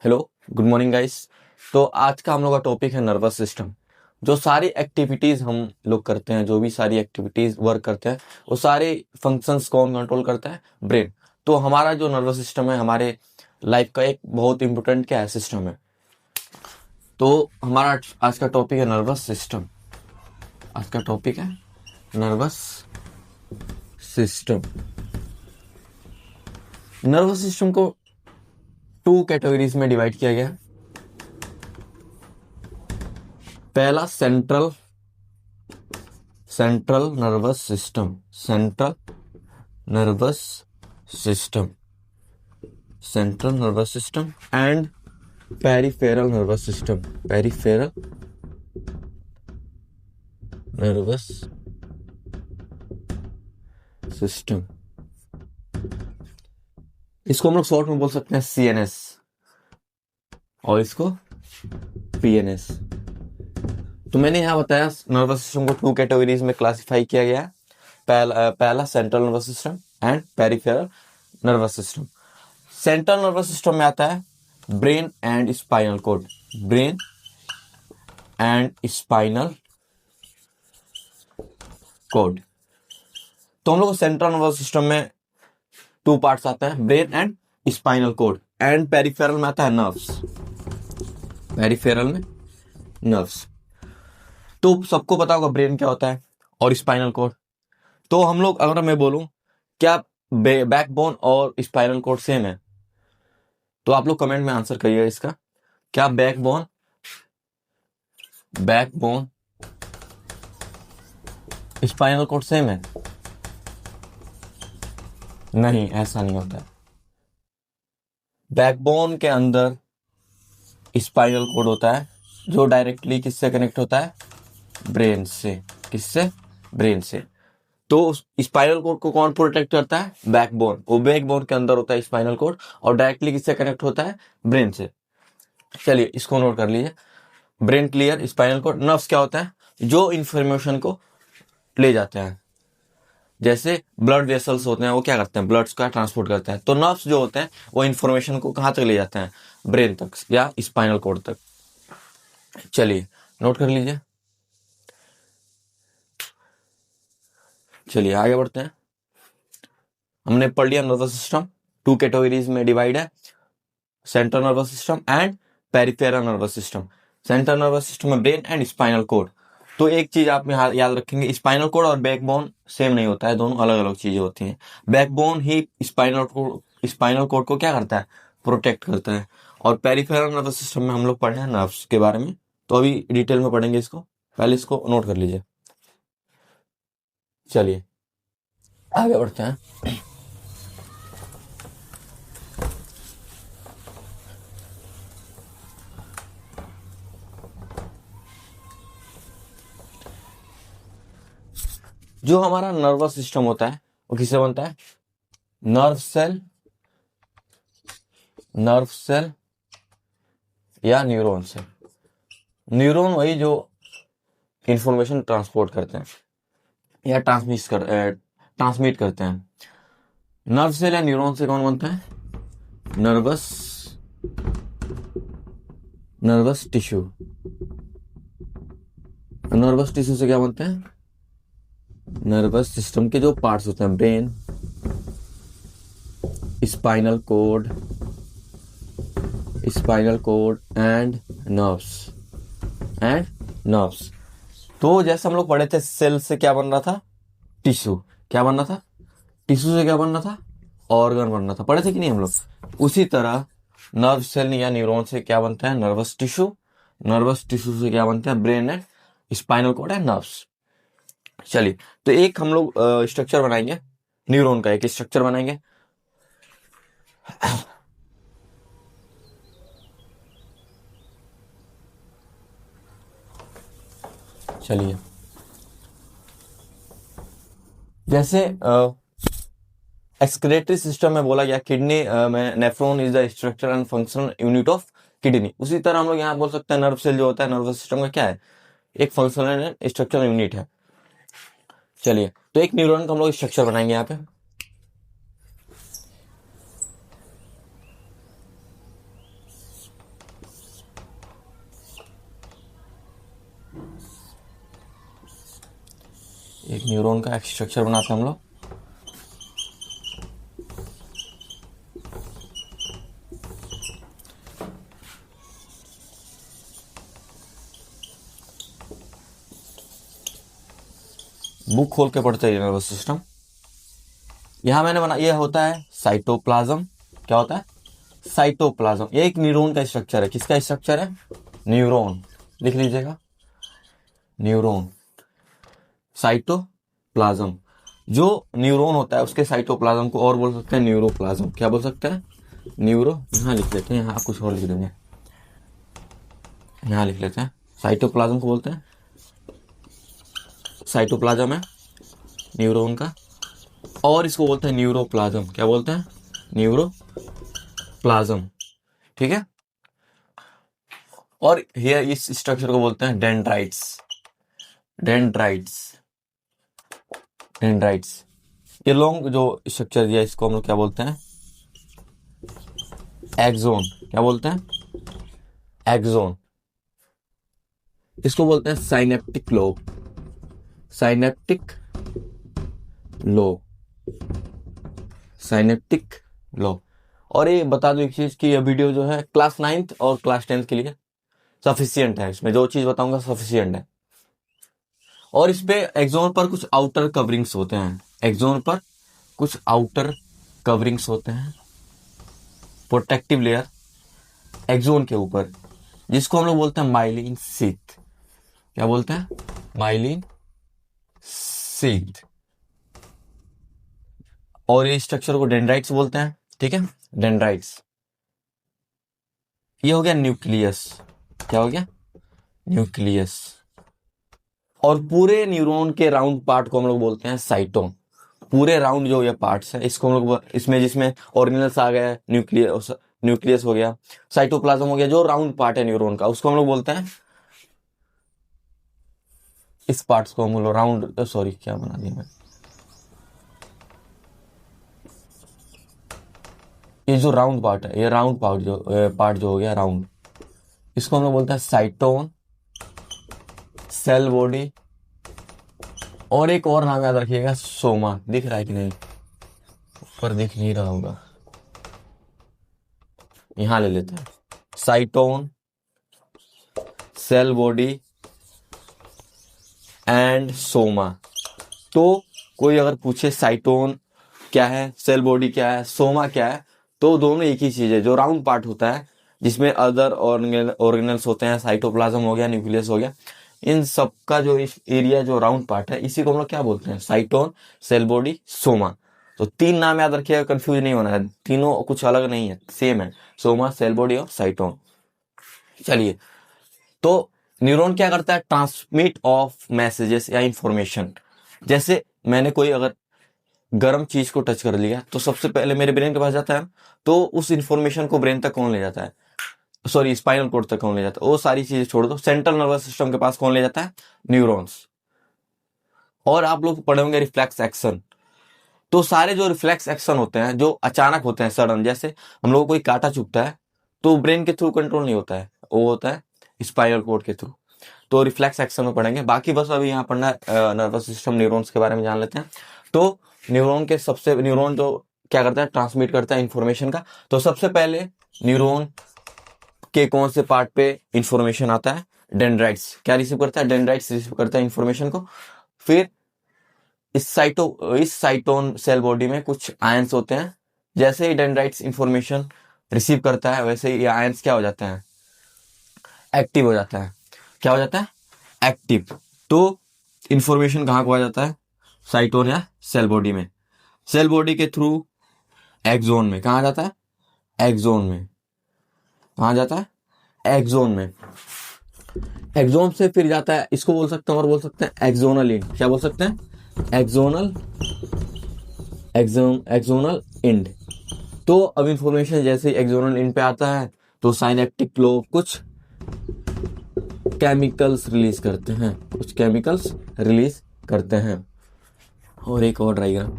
Hello, good morning guys. तो आज का हम लोग का टॉपिक है नर्वस सिस्टम। जो सारी एक्टिविटीज हम लोग करते हैं, जो भी सारी एक्टिविटीज वर्क करते हैं, वो सारे फंक्शंस कौन कंट्रोल करता है? ब्रेन। तो हमारा जो नर्वस सिस्टम है हमारे लाइफ का एक बहुत इंपॉर्टेंट क्या है, सिस्टम है। तो हमारा आज का टॉपिक है नर्वस सिस्टम। आज का टॉपिक है नर्वस सिस्टम। नर्वस सिस्टम को टू कैटेगरीज में डिवाइड किया गया है। पहला central nervous system, nervous system central nervous system and peripheral nervous system, peripheral nervous system. इसको हम लोग शॉर्ट में बोल सकते हैं सीएनएस और इसको पीएनएस। तो मैंने यहाँ बताया नर्वस सिस्टम को टू कैटेगरीज में क्लासिफाई किया गया है। पहला central nervous system and peripheral nervous system. Central nervous system में आता है brain and spinal cord, brain and spinal cord. तो हम लोग सेंट्रल नर्वस सिस्टम में टू पार्ट्स आते हैं, brain and spinal cord. And peripheral में आता है नर्व्स, पेरिफेरल में नर्व्स। तो सबको पता होगा ब्रेन क्या होता है और स्पाइनल कोड। तो हम लोग, अगर मैं बोलूं क्या बैकबोन और स्पाइनल कोड सेम है, तो आप लोग कमेंट में आंसर करिएगा इसका। क्या बैकबोन स्पाइनल कोड सेम है? नहीं, ऐसा नहीं होता है। बैकबोन के अंदर स्पाइनल कोड होता है जो डायरेक्टली किससे कनेक्ट होता है? ब्रेन से। किससे? ब्रेन से। तो स्पाइनल कोड को कौन प्रोटेक्ट करता है? बैकबोन। वो बैकबोन के अंदर होता है स्पाइनल कोड और डायरेक्टली किससे कनेक्ट होता है? ब्रेन से। चलिए इसको नोट कर लीजिए। Brain clear, spinal cord. Nerves क्या होता है? जो इंफॉर्मेशन को ले जाते हैं। जैसे ब्लड वेसल्स होते हैं, वो क्या करते हैं? ब्लड का ट्रांसपोर्ट करते हैं। तो नर्व्स जो होते हैं वो इंफॉर्मेशन को कहाँ तक ले जाते हैं? ब्रेन तक या स्पाइनल कोड तक। चलिए नोट कर लीजिए। चलिए आगे बढ़ते हैं। हमने पढ़ लिया नर्वस सिस्टम टू कैटेगरीज में डिवाइड है, central nervous system and peripheral nervous system. Central nervous system में ब्रेन एंड स्पाइनल कोड। तो एक चीज आप में याद रखेंगे, स्पाइनल कोड और बैकबोन सेम नहीं होता है, दोनों अलग अलग चीजें होती हैं। बैकबोन ही स्पाइनल कोड को क्या करता है? प्रोटेक्ट करता है। और पेरिफेरल नर्वस सिस्टम में हम लोग पढ़े हैं नर्व्स के बारे में, तो अभी डिटेल में पढ़ेंगे इसको। पहले इसको नोट कर लीजिए। चलिए आगे बढ़ते हैं। जो हमारा नर्वस सिस्टम होता है वो किससे बनता है? नर्व सेल या न्यूरॉन से। न्यूरॉन वही जो इंफॉर्मेशन ट्रांसपोर्ट करते हैं या ट्रांसमिट करते हैं। नर्व सेल या न्यूरॉन से कौन बनता है? Nervous tissue. नर्वस टिश्यू से क्या बनते हैं? नर्वस सिस्टम के जो पार्ट्स होते हैं, brain, spinal cord and nerves. तो जैसे हम लोग पढ़े थे, सेल से क्या बन रहा था? टिश्यू। क्या बन रहा था? टिश्यू से क्या बन रहा था? ऑर्गन बन रहा था। पढ़े थे कि नहीं हम लोग? उसी तरह नर्व सेल या न्यूरॉन से क्या बनता है? नर्वस टिश्यू से क्या बनता है? Brain and spinal cord and nerves. चलिए, तो एक हम लोग स्ट्रक्चर बनाएंगे, न्यूरॉन का एक स्ट्रक्चर बनाएंगे। चलिए, जैसे एक्सक्रेटरी सिस्टम में बोला गया किडनी में nephron is the structure and functional unit of kidney, उसी तरह हम लोग यहाँ बोल सकते हैं नर्व सेल जो होता है नर्वस सिस्टम का क्या है? एक फंक्शनल एंड स्ट्रक्चरल यूनिट है। चलिए, तो एक न्यूरॉन का हम लोग स्ट्रक्चर बनाएंगे यहाँ पे। एक न्यूरॉन का एक स्ट्रक्चर बनाते हैं हम लोग। बुक खोल के पढ़ते हैं नर्वस सिस्टम। यहां मैंने बना, ये होता है साइटोप्लाज्म। क्या होता है? साइटोप्लाज्म। ये एक न्यूरॉन का स्ट्रक्चर है। किसका स्ट्रक्चर है? न्यूरॉन। लिख लीजिएगा, न्यूरॉन, साइटोप्लाज्म। जो न्यूरॉन होता है उसके साइटोप्लाज्म को और बोल सकते हैं न्यूरोप्लाज्म। क्या बोल सकते हैं? न्यूरो। यहाँ लिख लेते हैं, यहाँ कुछ और लिख देंगे, यहाँ लिख लेते हैं। साइटोप्लाज्म को बोलते हैं, साइटोप्लाज्म है न्यूरॉन का, और इसको बोलते हैं न्यूरोप्लाज्म। क्या बोलते हैं? न्यूरोप्लाज्म। ठीक है। और ये इस स्ट्रक्चर को बोलते हैं डेंड्राइट्स। Dendrites, dendrites. ये लॉन्ग जो स्ट्रक्चर दिया इसको हम लोग क्या बोलते हैं? एक्सोन। क्या बोलते हैं? एक्सोन। इसको बोलते हैं synaptic lobe. Synaptic lobe, synaptic lobe. और ये बता दो एक चीज कि यह वीडियो जो है क्लास 9th और क्लास 10th के लिए सफिशियंट है। इसमें जो चीज बताऊंगा सफिशियंट है। और इस पे एक्सोन पर कुछ आउटर कवरिंग्स होते हैं। एक्सोन पर कुछ आउटर कवरिंग्स होते हैं, प्रोटेक्टिव लेयर एक्सोन के ऊपर, जिसको हम लोग बोलते हैं माइलिन शीथ। क्या बोलते हैं? Myelin sheath. और ये स्ट्रक्चर को डेंड्राइट्स बोलते हैं। ठीक है, डेंड्राइट्स। ये हो गया न्यूक्लियस। क्या हो गया? न्यूक्लियस। और पूरे न्यूरॉन के राउंड पार्ट को हम लोग बोलते हैं साइटोन। पूरे राउंड जो ये पार्ट्स है इसको हम लोग इसमें, जिसमें ऑर्गेनल्स आ गया, न्यूक्लियस, न्यूक्लियस हो गया, साइटोप्लाज्म हो गया, जो राउंड पार्ट है न्यूरॉन का उसको हम लोग बोलते हैं, इस पार्ट्स को हम लोग राउंड, सॉरी क्या बना दिया मैं, ये जो राउंड पार्ट है, ये राउंड पार्ट जो हो गया राउंड, इसको हम लोग बोलते हैं साइटोन, सेल बॉडी, और एक और नाम याद रखिएगा, सोमा। दिख रहा है कि नहीं? ऊपर दिख नहीं रहा होगा, यहां ले लेते हैं। Cyton, cell body and soma. तो कोई अगर पूछे साइटोन क्या है, सेल बॉडी क्या है, सोमा क्या है, तो दोनों एक ही चीज है। जो राउंड पार्ट होता है जिसमें अदर ऑर्गेनल्स होते हैं, साइटोप्लाज्म हो गया, न्यूक्लियस हो गया, इन सब का जो एरिया जो राउंड पार्ट है, इसी को हम लोग क्या बोलते हैं? Cyton, cell body, soma. तो 3 नाम याद रखिएगा, कंफ्यूज नहीं होना है। तीनों कुछ अलग नहीं है, सेम है, सोमा, सेल बॉडी और साइटोन। चलिए, तो न्यूरॉन क्या करता है? ट्रांसमिट ऑफ मैसेजेस या इंफॉर्मेशन। जैसे मैंने कोई अगर गर्म चीज को टच कर लिया तो सबसे पहले मेरे ब्रेन के पास जाता है, तो उस इंफॉर्मेशन को ब्रेन तक कौन ले जाता है? सॉरी, स्पाइनल कोड तक कौन ले जाता है? वो सारी चीजें छोड़ दो, सेंट्रल नर्वस सिस्टम के पास कौन ले जाता है? न्यूरॉन्स। और आप लोग पढ़े होंगे रिफ्लेक्स एक्शन। तो सारे जो रिफ्लेक्स एक्शन होते हैं जो अचानक होते हैं, सडन, जैसे हम लोग को कोई कांटा चुभता है तो ब्रेन के थ्रू कंट्रोल नहीं होता है, वो होता है स्पाइनल कोड के थ्रू। तो रिफ्लेक्स एक्शन में पढ़ेंगे। बाकी बस अभी यहाँ पढ़ना नर्वस सिस्टम, न्यूरॉन्स के बारे में जान लेते हैं। तो न्यूरॉन जो क्या करता है? ट्रांसमिट करता है इंफॉर्मेशन का। तो सबसे पहले न्यूरॉन के कौन से पार्ट पे इंफॉर्मेशन आता है? डेंड्राइट्स। क्या रिसीव करता है? डेंड्राइट्स रिसीव करता है इंफॉर्मेशन को। फिर इस साइटोन सेल बॉडी में कुछ आयंस होते हैं। जैसे ही डेंड्राइट्स इंफॉर्मेशन रिसीव करता है, वैसे ही ये आयंस क्या हो जाते हैं? एक्टिव हो जाता है। क्या हो जाता है? एक्टिव। तो इंफॉर्मेशन कहाँ को आ जाता है? साइटोन या सेल बॉडी में। सेल बॉडी के थ्रू एक्सोन में। कहाँ जाता है? एक्सोन में। कहाँ जाता है? एक्सोन में। एक्सोन से फिर जाता है, इसको बोल सकते हैं और बोल सकते हैं एक्सोनल इंड। क्या बोल सकते हैं? Axonal end. तो अब इंफॉर्मेशन जैसे एक्सोनल इंड पे आता है तो साइनेप्टिक लोब कुछ केमिकल्स रिलीज करते हैं, कुछ केमिकल्स रिलीज करते हैं। और एक और डायग्राम,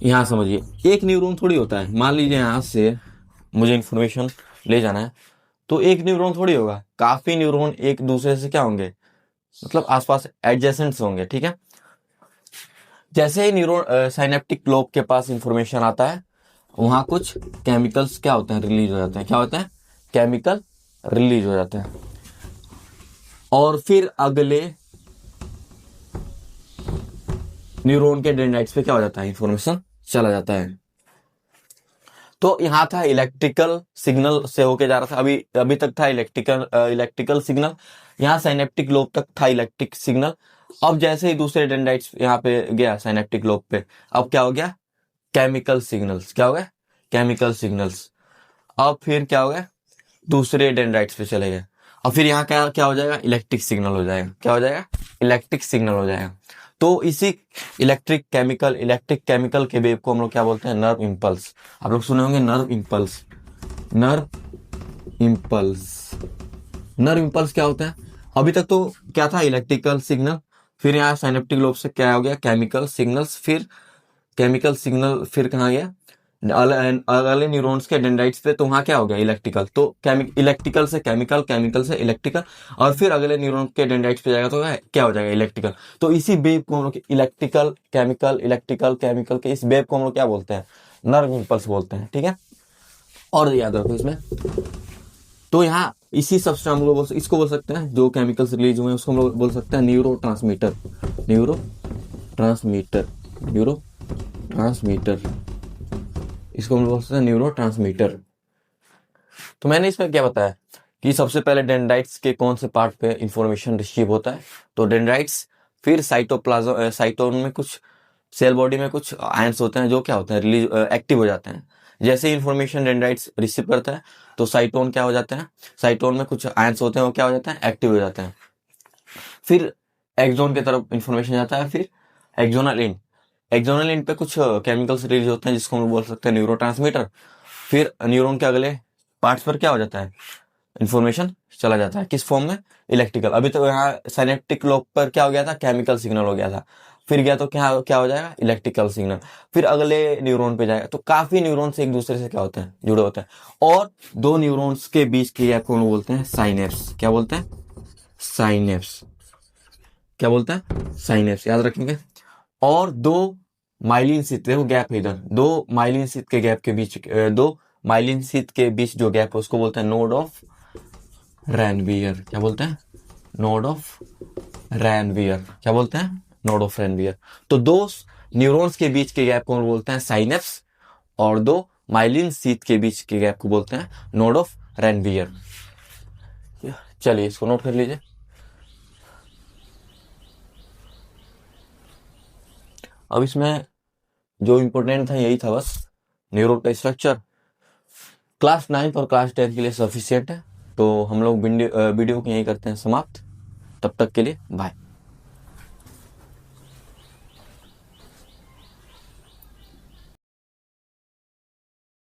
यहाँ समझिए, एक न्यूरॉन थोड़ी होता है। मान लीजिए यहाँ से मुझे इंफॉर्मेशन ले जाना है, तो एक न्यूरॉन थोड़ी होगा, काफी न्यूरॉन एक दूसरे से क्या होंगे, मतलब आसपास एडजेसेंट्स होंगे, ठीक है। जैसे ही न्यूरॉन साइनेप्टिक लोब के पास इंफॉर्मेशन आता है, वहां कुछ केमिकल्स क्या होते हैं, रिलीज हो जाते हैं। क्या होता है? केमिकल रिलीज हो जाते हैं। और फिर अगले न्यूरॉन के डेंड्राइट्स पे क्या हो जाता है, इंफॉर्मेशन चला जाता है। तो यहाँ था इलेक्ट्रिकल सिग्नल से होके जा रहा था, अभी अभी तक था इलेक्ट्रिकल सिग्नल, यहाँ साइनेप्टिक लोब तक था इलेक्ट्रिक सिग्नल। अब जैसे ही दूसरे डेंड्राइट्स यहाँ पे गया साइनेप्टिक लोब पे, अब क्या हो गया, केमिकल सिग्नल्स। क्या हो गया? Chemical signals. अब फिर क्या हो गया, दूसरे डेंड्राइट्स पे चले गए, और फिर यहाँ क्या क्या हो जाएगा, इलेक्ट्रिक सिग्नल हो जाएगा। क्या हो जाएगा? इलेक्ट्रिक सिग्नल हो जाएगा। तो इसी इलेक्ट्रिक केमिकल के वेव को हम लोग क्या बोलते हैं, नर्व इम्पल्स। आप लोग सुने होंगे nerve impulse. Nerve impulse, nerve impulse क्या होता है? अभी तक तो क्या था, इलेक्ट्रिकल सिग्नल, फिर यहाँ साइनेप्टिक लोब से क्या हो गया, केमिकल सिग्नल्स, फिर केमिकल सिग्नल, फिर कहाँ गया, अगले न्यूरॉन्स के डेंड्राइट्स पे, तो वहाँ क्या हो गया, इलेक्ट्रिकल। तो इलेक्ट्रिकल से केमिकल, केमिकल से इलेक्ट्रिकल, और फिर अगले न्यूरॉन के डेंड्राइट्स पे जाएगा तो क्या हो जाएगा, इलेक्ट्रिकल। तो इसी वेव को हम लोग इलेक्ट्रिकल केमिकल के इस वेव को हम लोग क्या बोलते हैं, नर्व इम्पल्स बोलते हैं, ठीक है। और याद रखो इसमें, तो यहाँ इसी सबसे हम लोग इसको बोल सकते हैं, जो केमिकल्स रिलीज हुए हैं उसको हम लोग बोल सकते हैं neuro transmitter. Neuro transmitter, neuro transmitter, इसको हम लोग बोल सकते हैं न्यूरो ट्रांसमीटर। तो मैंने इसमें क्या बताया कि सबसे पहले डेंड्राइट्स के कौन से पार्ट पे इंफॉर्मेशन रिसीव होता है, तो डेंड्राइट्स, फिर साइटोप्लाज्म, साइटोन में कुछ सेल बॉडी में कुछ आयंस होते हैं जो क्या होते हैं, रिलीज एक्टिव हो जाते हैं। जैसे ही इंफॉर्मेशन डेंड्राइट्स रिसीव करता है, तो साइटोन क्या हो जाते हैं, साइटोन में कुछ आयंस होते हैं वो क्या हो जाते हैं, एक्टिव हो जाते हैं। फिर एक्सोन की तरफ इंफॉर्मेशन जाता है, फिर एक्सोनल एंड, एक्सोनल एंड पे कुछ केमिकल्स रिलीज होते हैं जिसको हम बोल सकते हैं न्यूरोट्रांसमीटर। फिर न्यूरॉन के अगले पार्ट्स पर क्या हो जाता है, इंफॉर्मेशन चला जाता है, किस फॉर्म में, इलेक्ट्रिकल। अभी तो यहाँ साइनेप्टिक लोब पर क्या हो गया था, केमिकल सिग्नल हो गया था, फिर गया तो क्या क्या हो जाएगा, इलेक्ट्रिकल सिग्नल, फिर अगले न्यूरॉन पे जाएगा। तो काफी न्यूरॉन्स एक दूसरे से क्या होते हैं, जुड़े होते हैं। और दो न्यूरॉन्स के बीच के गैप को बोलते हैं साइनेप्स। क्या बोलते हैं, साइनेप्स। क्या बोलते हैं, साइनेप्स, याद रखेंगे। और दो माइलिन शीत, देखो गैप है इधर, दो माइलिन शीत के गैप के बीच, दो माइलिन शीत के बीच जो गैप है उसको बोलते हैं नोड ऑफ रैनवियर। क्या बोलते हैं, नोड ऑफ रैनवियर। क्या बोलते हैं, नोड ऑफ रैनवियर। तो दो न्यूरॉन्स के बीच के गैप को बोलते हैं साइनेप्स, और दो माइलिन शीत के बीच के गैप को बोलते हैं नोड ऑफ रैनवियर। चलिए इसको नोट कर लीजिए। अब इसमें जो इम्पोर्टेंट था यही था बस, न्यूरॉन का स्ट्रक्चर। क्लास 9 और क्लास 10 के लिए सफिशियंट है। तो हम लोग वीडियो को यही करते हैं समाप्त। तब तक के लिए बाय।